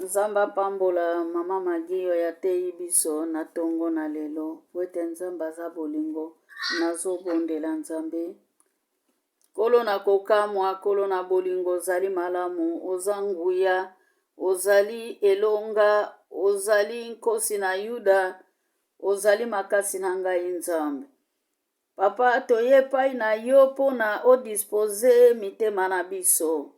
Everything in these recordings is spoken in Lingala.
Nzamba pambola mama Magio ya tei biso na tongo na lelo wete nzamba za bolingo nazobondela nzambe kolo na kokamwa kolo na bolingo ozali malamu oza nguya ozali elonga ozali nkosi na yuda ozali makasi na ngai nzambe papa toye epai na yo mpona odispose mitema na biso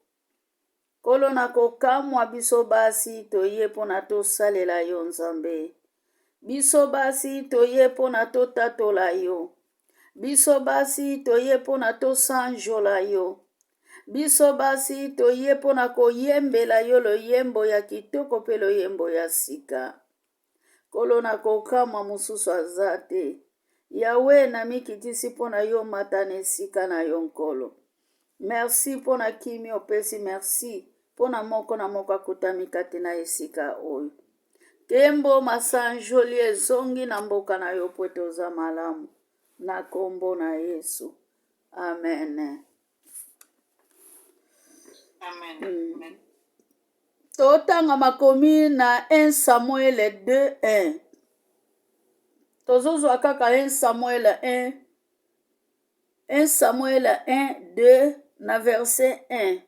kolo na kokamwa biso basi toye mpona tosalela yo nzambe biso basi toye mpona totatola yo biso basi toye mpona tosanjola yo biso basi toye mpona koyembela yo loyembo ya kitoko mpe loyembo ya sika kolo na kokamwa mosusu aza te yawe na mikitisi mpona yo mata na esika na yo nkolo merci mpona kimi opesi merci mpona moko na moko akutami kati na esika oyo kembo masanjoli ezongi na mboka na yo po toza malamu na kombo na Yesu amen. Amen. Totanga makomi na 1 Samuel 2:1 tozozwa kaka 1 Samuel 1 Samuel 1:2 na verset 1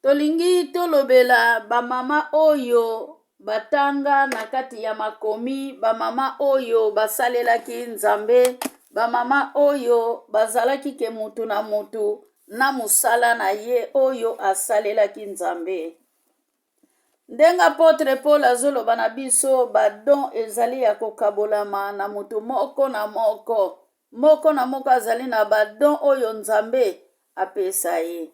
tolingi tolobela bamama oyo batanga na kati ya makomi bamama oyo basalelaki nzambe bamama oyo bazalaki ke mutu na mutu na musala na ye oyo asalelaki nzambe ndenge apotre Paul azoloba na biso badon ezali ya kokabolama na mutu moko na moko azali na badon oyo nzambe apesa ye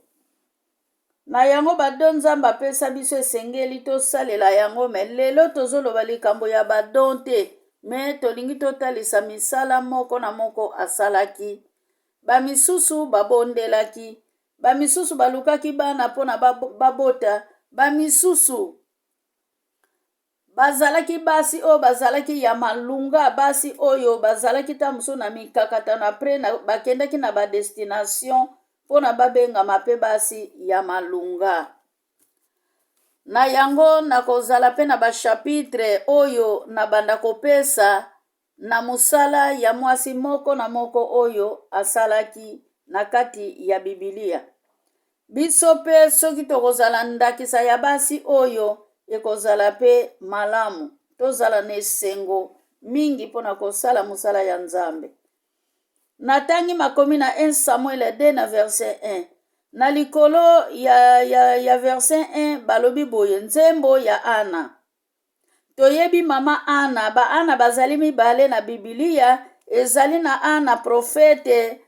na yango badon nzambe apesa biso esengeli tosalela yango me lelo tozoloba likambo ya badon te me tolingi totalisa misala moko na moko asalaki bamisusu babondelaki bamisusu balukaki bana mpona babota bamisusu bazalaki basi oyo bazalaki ya malunga basi oyo bazalaki ta mosusu na mikakatano apres bakendaki na badestination mpona babengama mpe basi ya malunga na yango nakozala mpe na bashapitre oyo na banda kopesa na mosala ya mwasi moko na moko oyo asalaki na kati ya Bibilia biso mpe soki tokozala ndakisa ya basi oyo ekozala mpe malamu tozala na esengo mingi mpona kosala mosala ya nzambe natangi makomi na 1 Samuel 2 na verset 1 na likolo ya verset 1 balobi boye nzembo ya Ana toyebi mama Ana baana bazali mibale na Bibilia ezali na Ana profete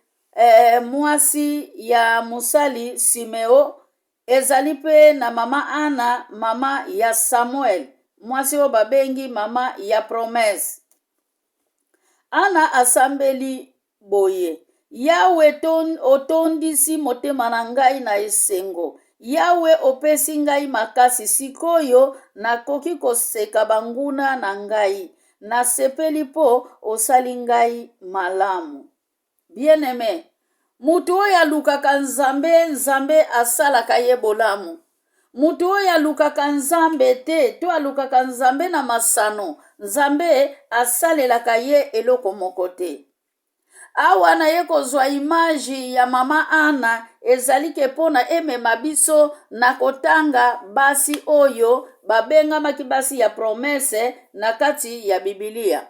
mwasi ya mosali Simeo ezali pe na mama Ana mama ya Samuel mwasi oyo babengi mama ya promese Ana asambeli boye yawe otondisi motema na ngai na esengo yawe opesi ngai makasi sikoyo nakoki koseka banguna na ngai nasepeli mpo osali ngai malamu bien-aimé mutu oyo alukaka nzambe asalaka ye bolamu mutu oyo alukaka nzambe te to alukaka nzambe na masano nzambe asalelaka ye eloko moko te awa naye kozwa imaji ya mama Ana ezali ke mpona emema biso na kotanga basi oyo babengamaki basi ya promese na kati ya Bibilia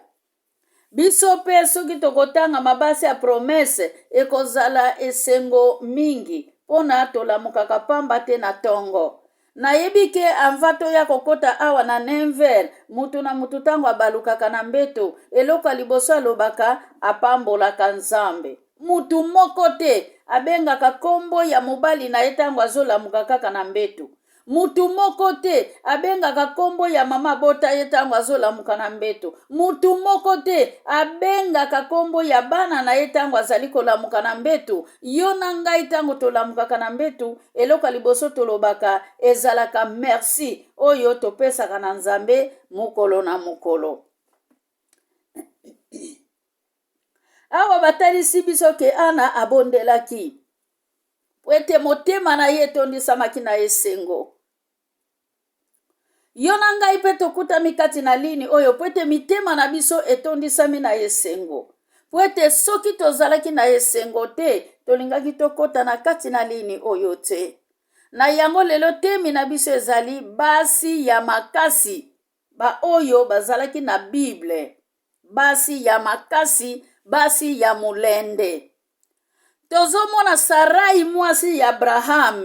biso mpe soki tokotanga mabasi ya promese ekozala esengo mingi mpona tolamukaka pamba te na tongo nayebi ke anva toya kokota awa na Nenver mutu na mutu ntango abalukaka na mbeto eloko ya liboso alobaka apambolaka nzambe mutu moko te abengaka kombo ya mobali na ye ntango azolamuka kaka na mbeto mutu moko te abengaka kombo ya mama bota ye ntango azolamuka na mbeto mutu moko te abengaka kombo ya bana na ye ntango azali kolamuka na mbeto yo na ngai ntango tolamukaka na mbeto eloko ya liboso tolobaka ezalaka merci oyo topesaka na nzambe mokolo na mokolo awa batalisi biso ke Ana abondelaki po ete motema na ye etondisamaki na esengo yo na ngai mpe tokutami kati na lini oyo po ete mitema na biso etondisami na esengo, po ete soki tozalaki na esengo te tolingaki tokota na kati na lini oyo te. Na yango lelo temi na biso ezali basi ya makasi ba oyo bazalaki na Bible, basi ya makasi, basi ya mulende. Tozomona Sarai mwasi ya Abraham,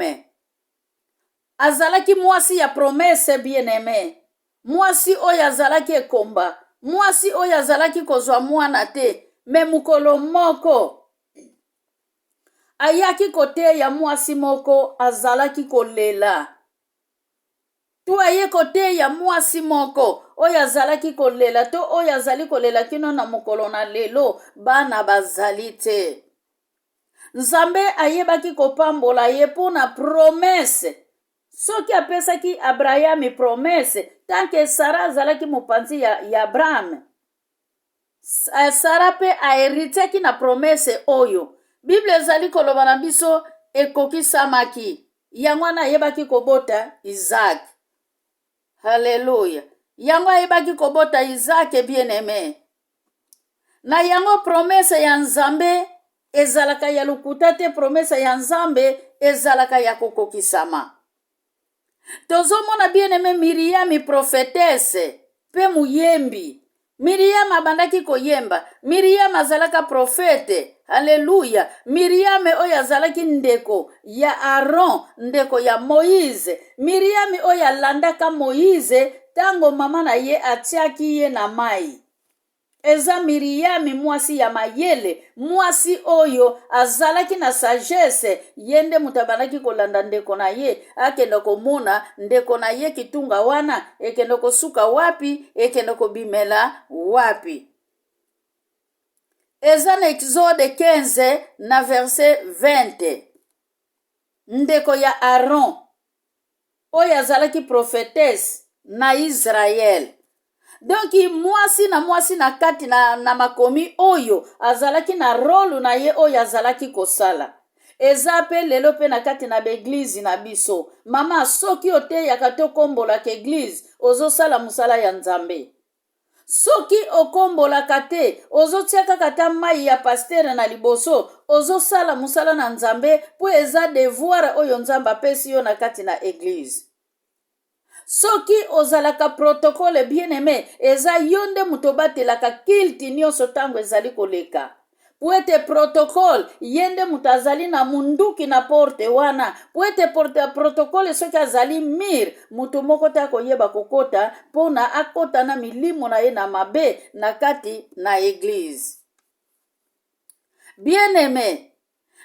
azalaki mwasi ya promese bien-aimé, mwasi oyo azalaki ekomba, mwasi oyo azalaki kozwa mwana te, me mukolo moko ayaki kote ya mwasi moko azalaki kolela. Tu aye kote ya mwasi moko oyo azalaki kolela to oyo azali kolela kino na mukolo na lelo bana bazali te. Nzambe ayebaki kopambola ye pona promese. Soki apesaki Abraham promese tanke Sara azalaki mopanzi ya Abraham, Sara pe aheritaki na promese oyo. Bible ezali koloba na biso ekokisamaki. Yango ayebaki kobota Isaac. Haleluya. Yango ayebaki kobota Isaac bien-aimé. Na yango promese ya Nzambe ezalaka ya lukuta te, promese ya Nzambe ezalaka ya kokokisama. Tozomona bien-aimé Miriam prophetesse pe muyembi. Miriam abandaki koyemba. Miriam azalaka profete. Haleluya. Miriam oyo azalaki ndeko ya Aaron, ndeko ya Moïse. Miriam oyo alandaka Moïse tango mama na ye atiaki ye na mai. Eza Miriam mwasi ya mayele, mwasi oyo azalaki na sagesse, yende mutabandaki kolanda ndeko na ye, akenda komona ndeko na ye kitunga wana, ekenda kosuka wapi, ekenda kobimela wapi. Eza na Exode 15 na verset 20. Ndeko ya Aaron oyo azalaki prophetesse na Israel. Donc mwasi na kati na makomi oyo azalaki na rolu na ye oyo azalaki kosala. Eza pe lelo pe na kati na beglize na biso. Mama soki ote yakato kombola ke eglise ozo sala musala ya Nzambe. Soki okombola kate ozo tiaka kata mai ya pasteur na liboso ozo sala musala na Nzambe po eza devoir oyo Nzamba pesi yo na kati na eglise. Soki ozalaka protokole bien-aimé eza yonde mutobatelaka kilti nyonso tango ezali koleka. Puete protokole yende mutazali na munduki na porte wana. Puete protokole soki azali mir mutu moko ta koyeba kokota pona akota na milimo na ye na mabe na kati na eglise. Bien-aimé,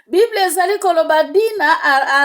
Bible ezali koloba dina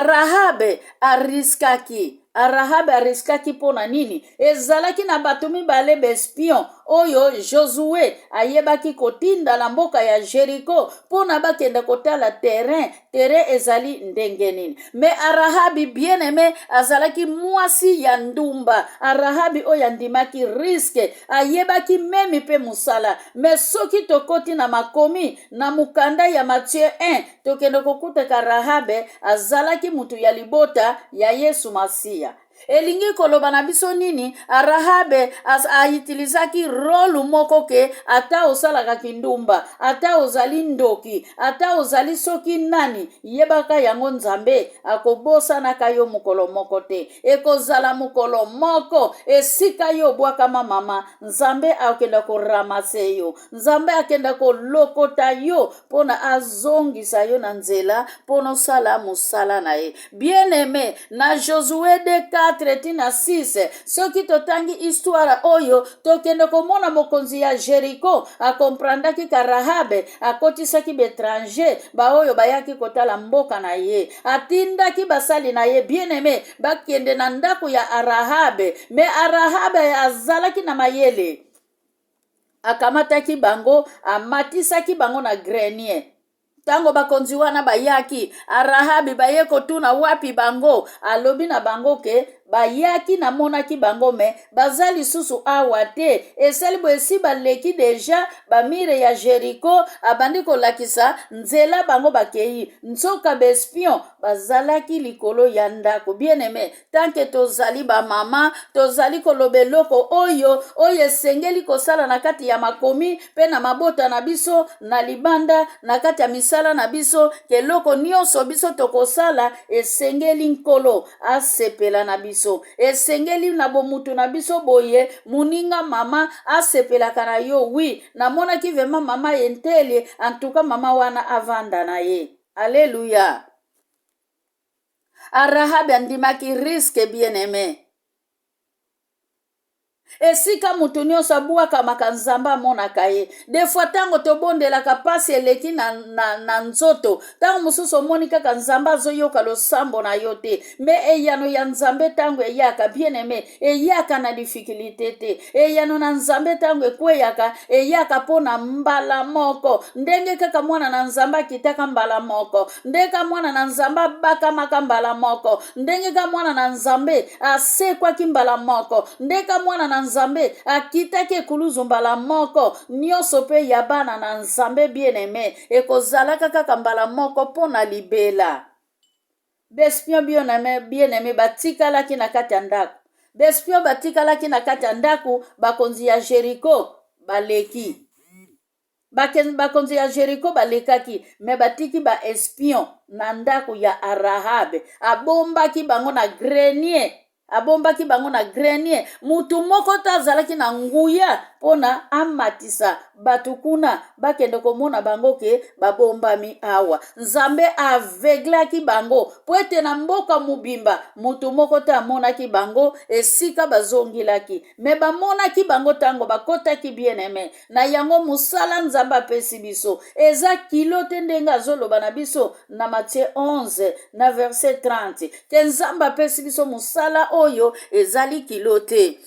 Rahabe ariskaki. Rahabe ariskaki pona nini? Ezalaki na bato mibale bespion oyo Josué ayebaki kotinda na mboka ya Jericho pona bakenda kotala terrain ezali ndenge nini. Me Rahabi bien-aimé azalaki mwasi ya ndumba. Rahabi oyo andimaki riske, ayebaki memi pe musala. Me soki tokoti na makomi na mukanda ya Matthieu 1 tokenda kokutaka Rahabe azalaki mutu ya libota ya Yesu Masia. Elingi koloba na biso nini? Rahabe aitilizaki rolu moko ke ata osalaka kindumba, ata ozali ndoki, ata ozali soki nani, yebaka yango Nzambe akobosa na kayo mukolo moko te. Ekozala mukolo moko esika yo bwakama mama, Nzambe akenda ko ramase yo, Nzambe akenda ko lokota yo pona azongisa yo na nzela pona sala musala na ye. Bien-aimé, na Josué de 4:6 soki totangi histoire oyo tokende komona mokonzi ya Jericho akomprandaki ka Rahabe akotisaki betranger ba oyo bayaki kotala mboka na ye, atindaki basali na ye bien-aimé bakende na ndako ya Rahabe. Me Rahabe azalaki na mayele, akamataki bango amatisaki bango na grenier. Tango bakonzi wana bayaki Rahabi baye kotuna wapi bango, alobi na bango ke bayaki namonaki bango me baza lisusu awa te. Esali boye esi baleki deja bamire ya Jeriko abandi kolakisa nzela bango bakei. Nzoka bespion bazalaki likolo ya ndako. Bien aimé, tanke tozali ba mama, tozali koloba eloko oyo esengeli kosala na kati ya makomi pe na mabota na biso na libanda na kati ya misala na biso, keloko nyonso biso tokosala esengeli nkolo asepela na biso. Esengeli na bomutu na biso boye muninga mama asepelaka na yo. Oui, namonaki vema mama yentele, en tout cas mama wana avanda na ye. Alléluia. Arahabe andimaki risque, bien aimé. Esika mutu nyonso abwakamaka nzambe amonaka ye. Des fois tango tobondelaka pasi eleki na nzoto, tango mosusu omoni kaka nzambe azoyoka losambo na yo te. Me eyano ya nzambe tango eyaka, bien aimé, eyaka na difficulté te. Eyano na nzambe tango ekweyaka, eyaka pona mbala moko. Ndenge kaka mwana na nzambe akitaka mbala moko, ndenge mwana na nzambe abakamaka mbala moko, ndenge ka mwana na nzambe asekwaki mbala moko, ndenge mwana na nzambe akitaki ekuluzu mbala moko, nyonso pe ya bana na nzambe bien aimé ekozalaka kaka mbala moko pona libela. Bespion bien aimé batikalaki na kati ya ndako. Bespion batikalaki na kati ya ndako, bakonzi ya Jeriko baleki. Bakonzi ya Jeriko balekaki, me batiki ba espion na ndako ya Arahabe. Abombaki bango na grenier. Mutu moko ta azalaki na nguya pona amatisa batu kuna bakende komona bango ke babombami awa. Nzambe aveglaki bango po ete na mboka mubimba mutu moko ta amonaki bango esika bazongilaki. Me bamonaki bango tango bakotaki bien aimé. Na yango musala nzambe apesi biso eza kilote ndenge azoloba na biso na Matthieu 11 na verset 30 ke nzambe apesi biso musala oyo ezali kilote.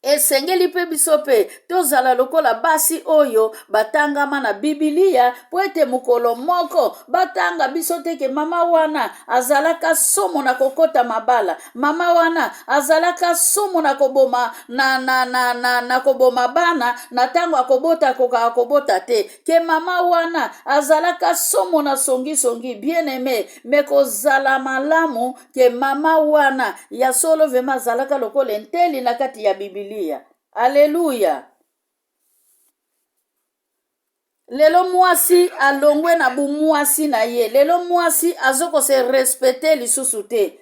Esengeli pe biso pe tozala lokola basi oyo batangama na Biblia po ete mukolo moko batanga biso teke mama wana azalaka somo na kokota mabala, mama wana azalaka somo na koboma na koboma bana na tango akobota koka akobota te, ke mama wana azalaka somo na songi bien aimé. Meko zala malamu ke mama wana ya solo vema azalaka lokola enteli na kati ya Biblia. Alléluia. Lelo mwasi alongwe na bumwasi na ye. Lelo mwasi azoko se respecte lisusu te.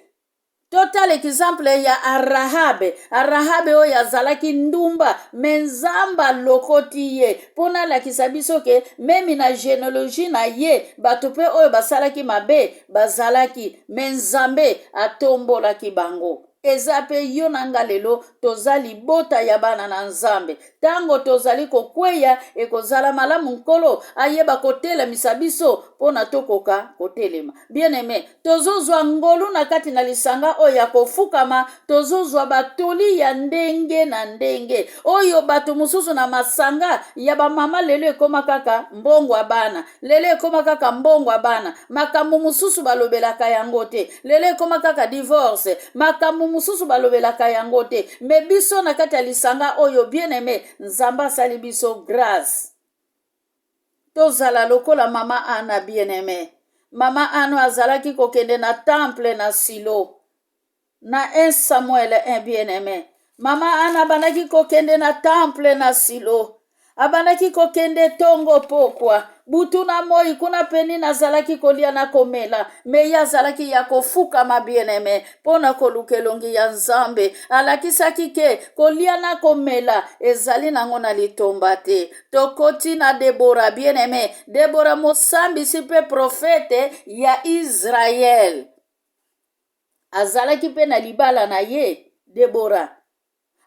Total exemple ya Arahabe oyo azalaki ndumba menzamba lokoti ye pona lakisa biso ke memi na généalogie na ye bato pe oyo basalaki mabe bazalaki menzambe atombolaki bango. Eza pe yo nanga lelo tozali bota ya bana na nzambe. Tango tozali kokweya ekozala malamu nkolo ayeba kotela misabiso pona tokoka kotelema. Bien aimé, tozozwa ngolu na kati na lisanga oyo kofukama, tozozwa batoli ya ndenge na ndenge. Oyo bato mususu na masanga ya ba mama lelo ekoma kaka mbongo abana. Lelo ekoma kaka mbongo abana. Makambo mususu balobelaka yango te. Lelo ekoma kaka divorce. Makambo mususu balobelaka yango te. Me biso na kati ya lisanga oyo bien aimé, nzamba asali biso grâce. Tozala lokola mama Ana bien aimé. Mama Ana azalaki kokende na temple na Silo. Na 1 Samuel 1 bien aimé. Mama Ana abanaki kokende na temple na Silo. Abanaki kokende tongo pokwa. Butu na moi kuna peni nazalaki kolia na komela. Me ya zalaki ya kofuka ma bien aimé. Pona kolukelongi ya nzambe. Alakisaki ke kolia na komela. Ezali nango na litomba te. Tokoti na Debora bien aimé. Debora mosambi sipe profete ya Israel. Azalaki pe na libala na ye. Debora.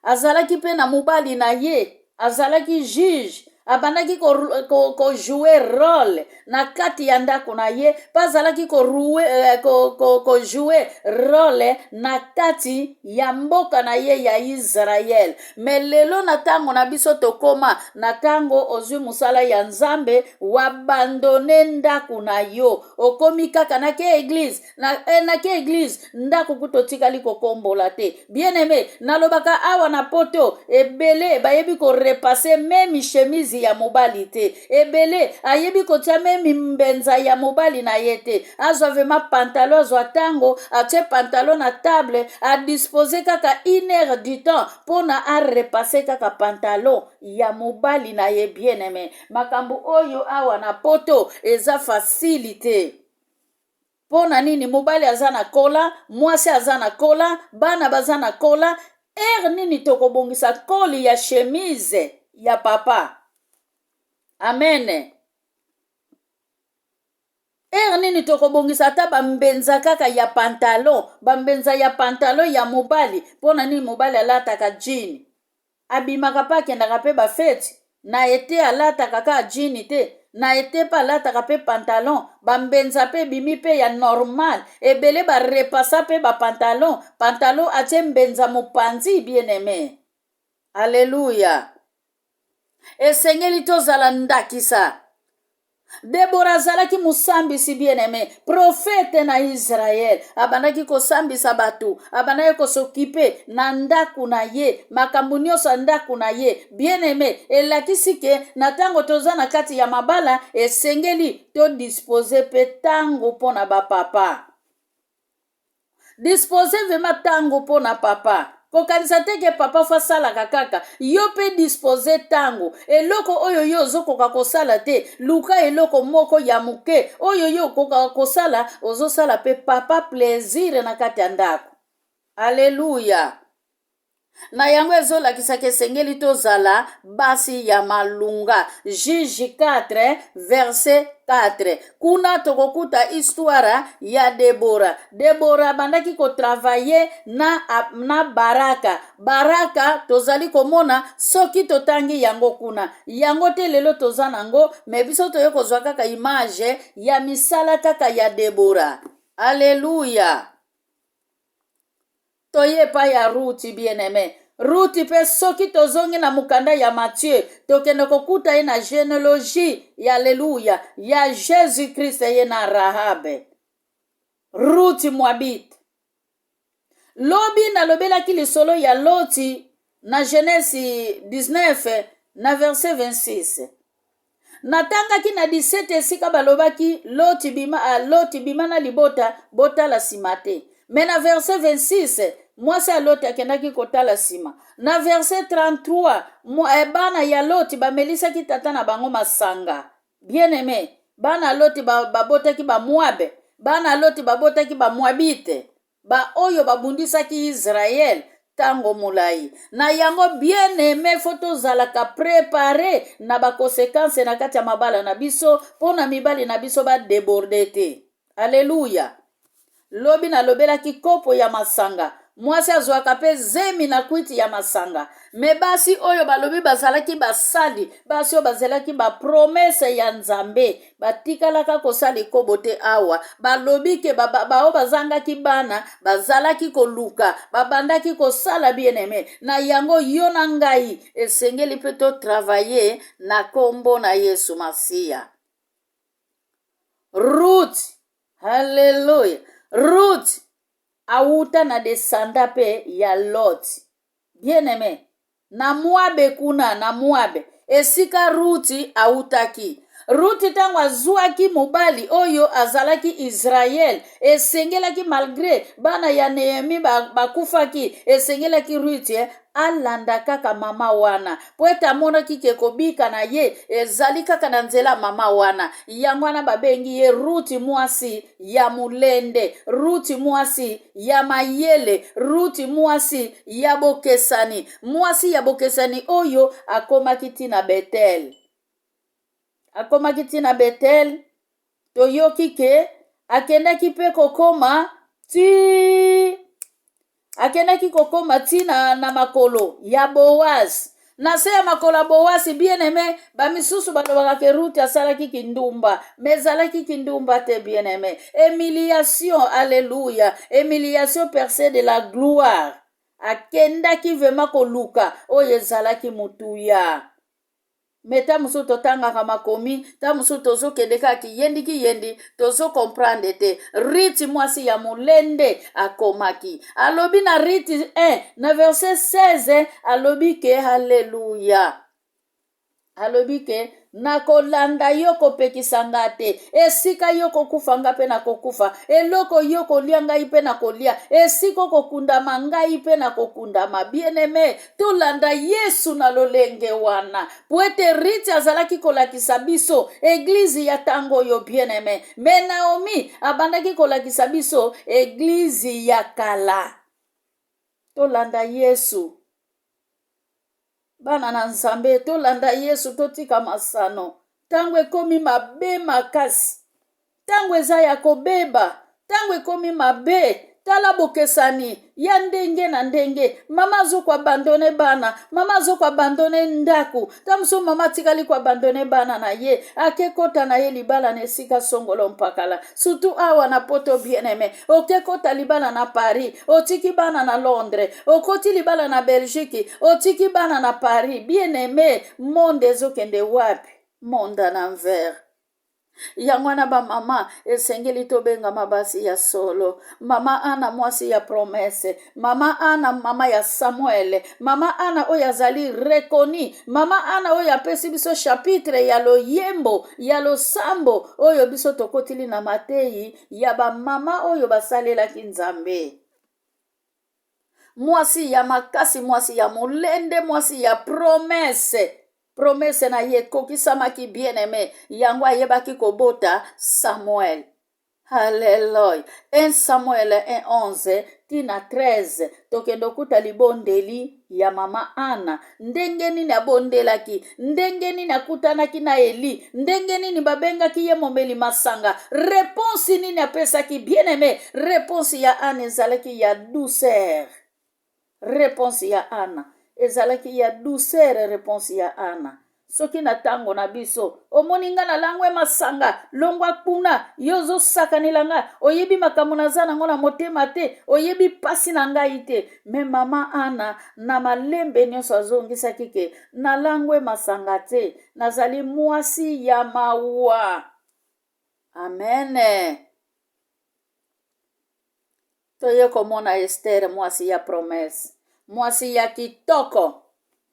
Azalaki pe na mubali na ye. Azalaki juge. abandaki ko jouer rôle na kati ya ndako na ye mpe azalaki ko jouer rôle na kati ya mboka na ye ya Israel. Me lelo na ntango na biso tokoma na ntango ozwi mosala ya Nzambe, wabandone ndako na yo, okomi kaka nake eglise ndako kutotikali kokombola te. Bien aimé, nalobaka awa na poto ebele bayebi ko repasser meme chemise ya mobali te, ebele ayebi kotia meme mbenza ya mobali na ye te, azwa vema pantalon, azwa tango atie pantalon na table, a dispose kaka 1 heure du temps pona a repasser kaka pantalon ya mobali na ye. Bien aimé, makambo oyo awa na poto eza facilité. Pona nini mobali aza na kola, mwasi aza na kola, bana baza na kola, nini tokobongisa koli ya chemise ya papa? Amen. Nini tokobongisa ata bambenza kaka ya pantalon, bambenza ya pantalon ya mobali, pona nini mobali alataka jean? Abimaka pa kendaka pe ba fete, na ete alataka ka jean te, na ete pa alataka pe pantalon, bambenza pe bimi pe ya normal, ebele ba repasa pe ba pantalon atie mbenza mopanzi. Bien aimé, alléluia. Esengeli tozala ndakisa. Debora azalaki musambisi, bien aimé, prophète na Israël, abandaki kosambisa batu, abandaki kosokipe na ndaku na ye, makambo nyonso ndaku na ye. Bien aimé, elakisi ke na tango toza na kati ya mabala, esengeli to dispose pe tango pona ba papa. Dispose vema tango pona papa. Kokanisa teke papa fasalaka kaka, yo pe dispose tango. Eloko oyo yo ozokoka kosala te, luka eloko moko ya muke, oyo yo koka kosala, ozosala pe papa plaisir na kati ya ndako. Alléluia. Na yango ezolakisa ke esengeli tozala basi ya malunga. Juge 4 verset 4. Kuna tokokuta histoire ya Debora. Debora bandaki ko travailler na baraka tozali komona soki totangi yango kuna. Yango te lelo toza nango, me biso toyo kozwa kaka image ya misala kaka ya Debora. Alléluia. Toye pa ya Ruti, bien aimé. Ruti pe soki tozongi na mukanda ya Matthieu, tokende kokuta ye na généalogie ya Alléluia ya Jésus Christ ye na Rahabe. Ruti Moabite. Lobi na lobelaki lisolo ya Loti na Genèse 19 na verset 26. Natangaki na 17 esika balobaki Loti bima na libota botala sima te. Mais na verset 26 mwasi ya Loti akendaki kotala sima. Na verset 33 bana ya Loti bamelisaki tata na bango masanga. Bien aimé, bana Loti babotaki ba Moabe, bana Loti babotaki ba Moabite, ba oyo babundisaki Israël tango mulai. Na yango bien aimé foto zalaka préparé na ba conséquences na kati ya mabala na biso pona mibali na biso ba déborder te. Alléluia. Lobi na lobelaki kopo ya masanga, mwasi azwaka pe zemi na kwiti ya masanga. Me basi oyo balobi bazalaki basali, basi oyo bazalaki ba promesse ya Nzambe, batikalaka kosali kobote awa. Balobi ke bao bazangaki bana, bazalaki koluka, babandaki kosala. Bien aimé, na yango yo na ngai esengeli pe to travailler na kombo na Yesu Masia. Ruth, hallelujah. Ruth auta na desanda pe ya Lot. Bien aimé, na Moabe kuna, na Moabe esika Ruti autaki. Ruti tango azwaki mobali oyo azalaki Israel, esengelaki malgré bana ya Nehemi bakufaki, esengelaki Ruti alanda kaka mama wana. Po ete amonaki ke kobika na ye ezali kaka na nzela mama wana. Yango wana babengi ye Ruti mwasi ya mulende, Ruti mwasi ya mayele, Ruti mwasi ya bokesani. Mwasi ya bokesani oyo akomaki tina Betel. Akomaki tina Betel, toyoki ke akendaki pe kokoma akendaki kokoma tina na makolo ya Boaz. na se ya makolo bowasi bien-aimé bamisusu balobaka ke Ruth asalaki kindumba mais ezalaki kindumba te bien-aimé. Humiliation, alléluia, humiliation percée de la gloire. Akendaki vema koluka oyo ezalaki mutuya. Meta musu totangaka makomi, ta musu tozo kedeka kiyendi, tozo comprendre te. Riti mwasi ya mulende akomaki. Alobi na Riti 1, na verset 16, alobi ke haleluya. Alobi ke nakolanda yo kopekisa nga te, esika yo kokufa nga mpe nakokufa, eloko yo kolia ngai mpe nakolia, esika kokundama ngai mpe nakokundama. Bien-aimé, tolanda Yesu na lolenge wana po ete Riti azalaki kolakisa biso eglize ya tango yo bien-aimé, me Naomi abandaki kolakisa biso eglize ya kala. Tolanda Yesu bana na Nzambe, tolanda Yesu, totika masano. Tango ekomi mabe makasi, tango eza ya kobeba, tango ekomi mabe, tala bokesani ya ndenge na ndenge. Mama azoko abandone bana, mama azoko abandone ndaku, tamuso mama tikali ko abandone bana na ye, akekota na ye libala na esika songolo mpakala. Surtout awa na poto bien-aimé, okekota libala na Paris, otiki bana na Londres, okoti libala na Belgique, otiki bana na Paris. Bien-aimé, monde ezokende wapi? Monde na envers. Yangwana ba mama esengeli tobenga mabasi ya solo. Mama Ana mwasi ya promesse, mama Ana mama ya Samuel, mama Ana oyo azali rekoni, mama Ana oyo apesi biso chapitre ya loyembo ya losambo oyo biso tokotili na Mateyi ya ba mama oyo basalelaki Nzambe. Mwasi ya makasi, mwasi ya mulende, mwasi ya promesse. Promesse na ye kokisamaki bien-aimé, yango ayebaki kobota Samuel. Hallelujah. 1 Samuel 1:11 tina 13 tokendo kuta libondeli ya mama Ana. Ndenge nini abondelaki, ndenge nini akutanaki na Eli, ndenge nini babengaki ye momeli masanga. Réponse nini apesaki bien-aimé, réponse ya Ana ezalaki ya douceur. Réponse ya Ana ezalaki ya douceur. Réponse ya Ana soki na tango na biso omoni nga na langwe masanga longwa kuna yozo sakanela nga, oyebi makambo naza nango na motema te, oyebi pasi na ngai te. Me mama Ana na malembe nyonso azongisaki ke na langwe masanga te, nazali mwasi ya mawa. Amen. Toye komona Esther mwasi ya promesse, mwasi ya kitoko,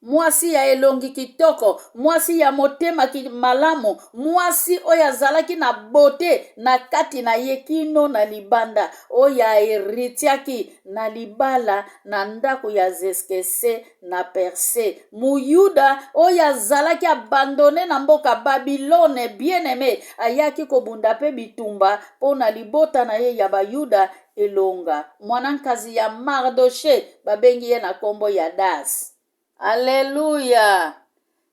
mwasi ya elongi kitoko, mwasi ya motema malamu, mwasi oyo azalaki na bote na kati na ye kino na libanda, oyo aheritiaki na libala na ndako ya Zeskese na Perse. Muyuda oyo azalaki abandone na mboka Babilone, bien-aimé, ayaki kobunda pe bitumba po na libota na ye ya Bayuda elonga. Mwanankazi ya Mardoche babengi ye na kombo ya Das. Alléluia.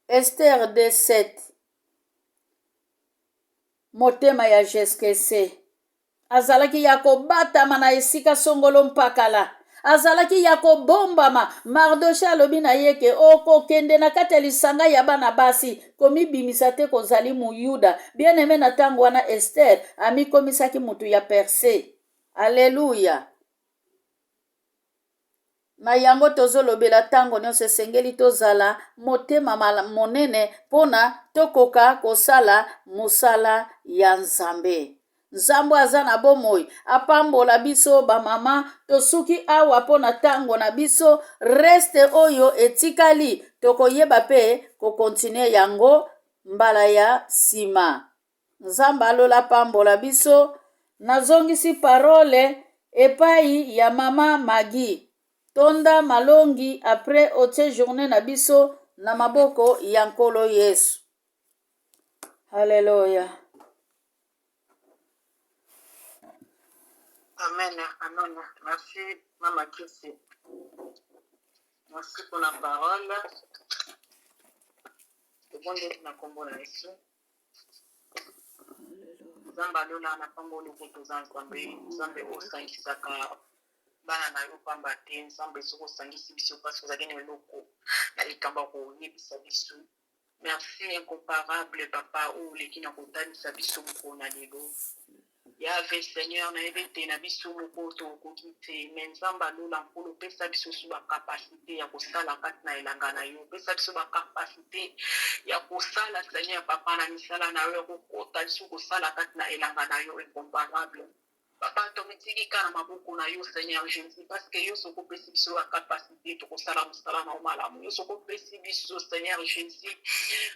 Esther 17. Motema ya Jeskese azalaki ya kobatama na esika songolo mpakala, azalaki ya kobombama. Mardoche alobi na ye ke okokende na kati ya lisanga ya bana basi, komibimisa te kozali Muyuda. Bien-aimé, na tango wana Esther amikomisaki mutu ya Perse. Alléluia. Na yango tozolobela tango nyonso esengeli tozala motema monene pona tokoka kosala mosala ya Nzambe. Nzambe aza na bomoi apambola biso bamama tosuki awa pona tango na biso, reste oyo etikali tokoyeba pe kokontinue yango mbala ya sima. Nzambe alola pambola biso. Nazongisi parole epai ya mama Magi. Tonda malongi après otie journée na biso na maboko ya Nkolo Yesu. Hallelujah. Amen, amen. Merci, Maman Kissi. Merci pour la parole. C'est bon d'être dans le combo là ici. Zamba lola na pambo lukutu zankwambe, zambe osa kisaka bana na yo pamba te nzambe soki osangisi biso mpasi ozali na eloko na likambo ya koyebisa biso. Merci incomparable papa oyo oleki na kotanisa biso moko na lelo. Yahvé Seigneur na yebi te na biso moko tokoki te me nzambe alola nkolo opesa biso su bakapasité ya kosala kati na elanga na yo, opesa biso bakapasité ya kosala Seigneur papa na misala na yo ya kokota biso kosala kati na elanga na yo incomparable. Papa tomitikika na maboko na yo Seigneur Jésus parce que yo soko pesi biso bakapasité tokosala mosala na omalamu, yo soko pesi biso Seigneur Jésus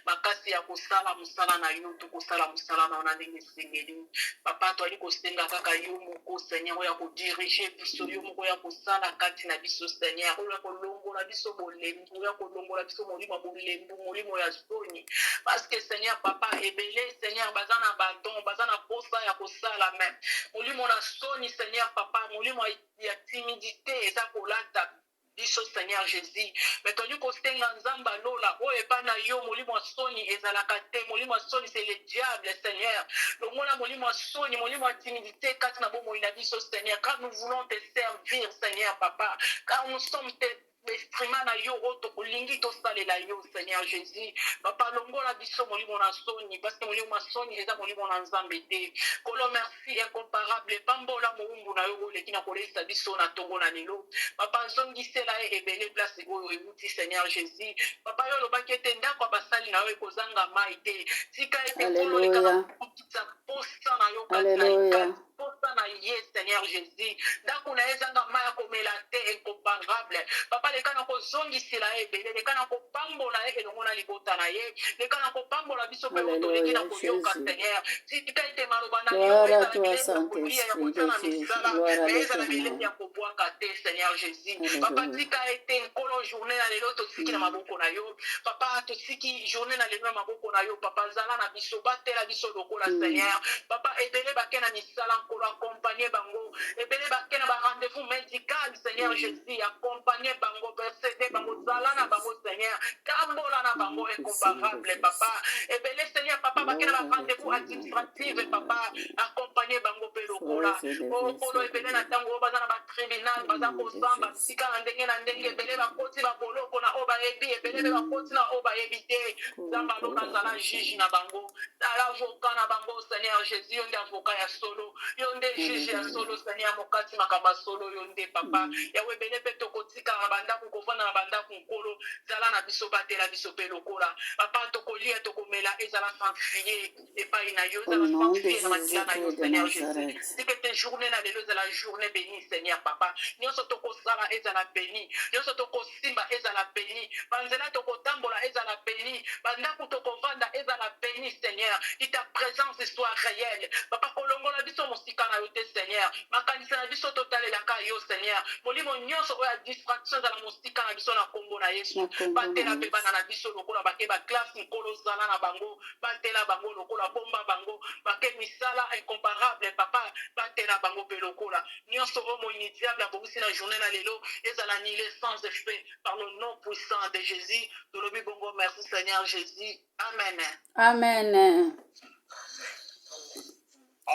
makasi ya kosala mosala na yo tokosala mosala na ona ndenge esengeli. Papa toali kosenga kaka yo moko Seigneur oyo ya kodirige biso, yo moko ya kosala kati na biso Seigneur, oyo ya kolongola biso bolembu, oyo ya kolongola biso molimo bolembu, molimo ya soni parce que Seigneur papa ebele Seigneur baza na badon, baza na posa ya kosala même molimo na soni Seigneur papa, molimo ya timidité eza kolata biso Seigneur Jésus. Mais toni kosenga nzamba lola oyo epa na yo molimo soni ezalaka te, molimo soni c'est le diable Seigneur. Longona molimo soni, molimo timidité kati na bomoi na biso Seigneur, car nous voulons te servir Seigneur papa, car nous sommes tes instrument na yo oto kolingi to salela yo Seigneur Jésus. Papa longola biso molimo na soni parce que molimo soni eza molimo na nzambe te. Kolo merci incomparable pambola moumbu na yo leki na kolesa biso na tongo na lelo. Papa zongisela ebele place oyo ebuti Seigneur Jésus. Papa yo lobaki ete ndako basali na yo ekozanga mai te. Tika ete kolo leka kokitisa posa na yo kati posa na ye Seigneur Jésus. Ndako na ezanga mai akomela te incomparable. Papa leka na kozongisela ebele, leka na kopambola elongo na libota na ye, leka na kopambola biso pe oto leki na koyoka Seigneur. Tika ete maloba na yo ezala bilei ya kolia ya kotiana misala, mais ezala bilei ya kobwaka te Seigneur Jésus. Papa tika ete nkolo journée na lelo tosiki na maboko na yo. Papa tosiki journée na lelo na maboko na yo. Papa zala na biso batela biso lokola Seigneur. Papa ebele bake na misala nkolo accompagner bango, ebele bake na ba rendez-vous médical Seigneur Jésus, accompagner bango, perséder bango, zala na bango Seigneur, tambola na bango incomparable papa. Ebele Seigneur papa bake na ba rendez-vous administratif papa, accompagner bango pe lokola. O kolo ebele na tango baza na ba tribunal, baza kosamba sika na ndenge ebele bakoti ba boloko na oba ebi, ebele bakoti na oba ebite. Zamba lona zala juge na bango, zala avocat na bango Seigneur Jésus, yonde avocat ya solo, yonde juge ya solo Seigneur mokati makamba solo yonde papa. Yawe bele pe tokotika na bandaku kovanda na bandaku nkolo, zala na biso batela biso pe lokola. Papa tokolia tokomela ezala sanctifié epai na yo, ezala sanctifié na makila na yo Seigneur Jésus. Sikete journée na lelo ezala journée bénie Seigneur papa. Nyonso tokosala ezala béni, nyonso tokosimba ezala béni, banzela tokotambola ezala béni, bandaku tokovanda ezala béni Seigneur. Que ta présence soit réelle. Papa kolongola biso mosika na yo te Seigneur. Makanisa na biso totalelaka yo Seigneur. Molimo nyonso oya distraction za la mosika na biso na kombo na Yesu. Batela pe bana na biso lokola bake ba classe nkolo zala na bango, batela bango lokola bomba bango, bake misala incomparable papa, batela bango pe lokola. Nyonso omo initiable abogisi na journée na lelo, ezala nile sans effet par le nom puissant de Jésus. Tolobi bongo merci Seigneur Jésus. Amen. Amen.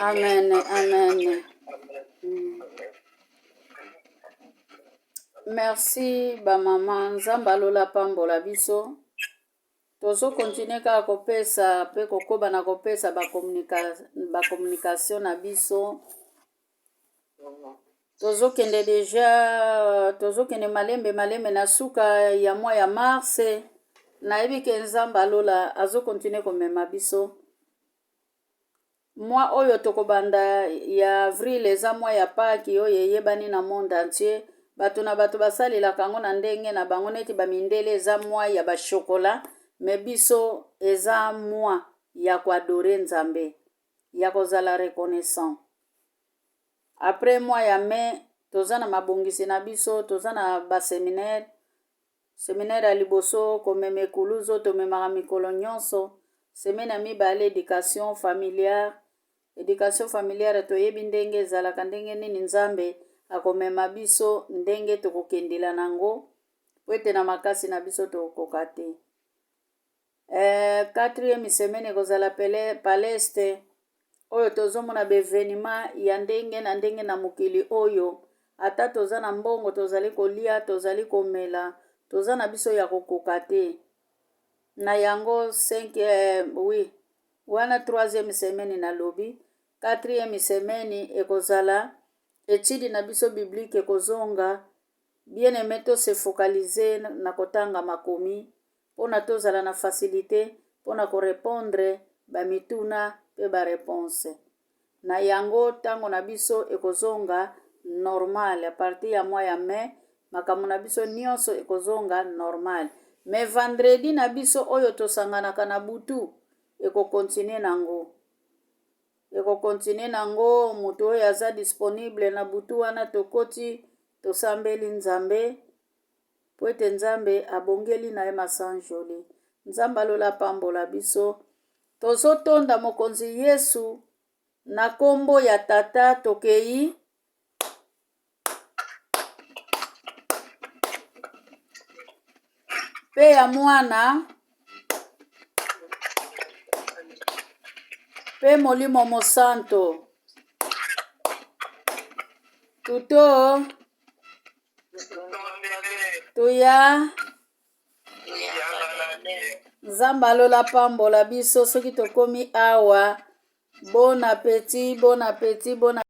Amen. Amen. Merci ba mama nzamba lola pambola biso. Tozo continue kaka kopesa pe kokoba na kopesa ba communication na biso. Tozo kende deja tozo kende malembe na suka ya mwa ya mars na yebi ke nzamba lola azo continue komema biso. Mwa oyo tokobanda ya avril eza mwa ya paki oyo eyebani na monde entier. Bato na bato basalelaka yango na ndenge na bango neti bamindele eza mwa ya bashokola, me biso eza mwa ya koadore nzambe, ya kozala reconnaissant. Après mwa ya mai toza na mabongisi na biso, toza na baseminaire, seminaire ya liboso komema ekuluzu tomemaka mikolo nyonso, semaine ya mibale éducation familiare toyebi ndenge ezalaka ndenge nini nzambe akomema biso ndenge tokokendela nango po ete na makasi na biso tokoka te. 4e semaine ekozala paleste oyo tozomona bevenima ya ndenge na mokili oyo ata toza na mbongo tozali kolia tozali komela toza na biso ya kokoka te na yango 5 oui wana 3e semaine nalobi 4e semaine ekozala étude na biso biblique ekozonga bien aimé tose focaliser na kotanga makomi mpona tozala na facilité mpona korépondre bamituna mpe bareponse na yango ntango na biso ekozonga normal a partir ya mwa ya mai makambo na biso nyonso ekozonga normal me vendredi na biso oyo tosanganaka na butu ekokontinue nango moto oyo aza disponible na butu wana tokoti tosambeli nzambe po ete nzambe abongeli na ye masanjoli nzambe alola pambola biso tozotonda mokonzi yesu na kombo ya tata tokei mpe ya mwana mpe molimo mosanto tuto tuya nzambe alola pambola biso soki tokomi awa bon appétit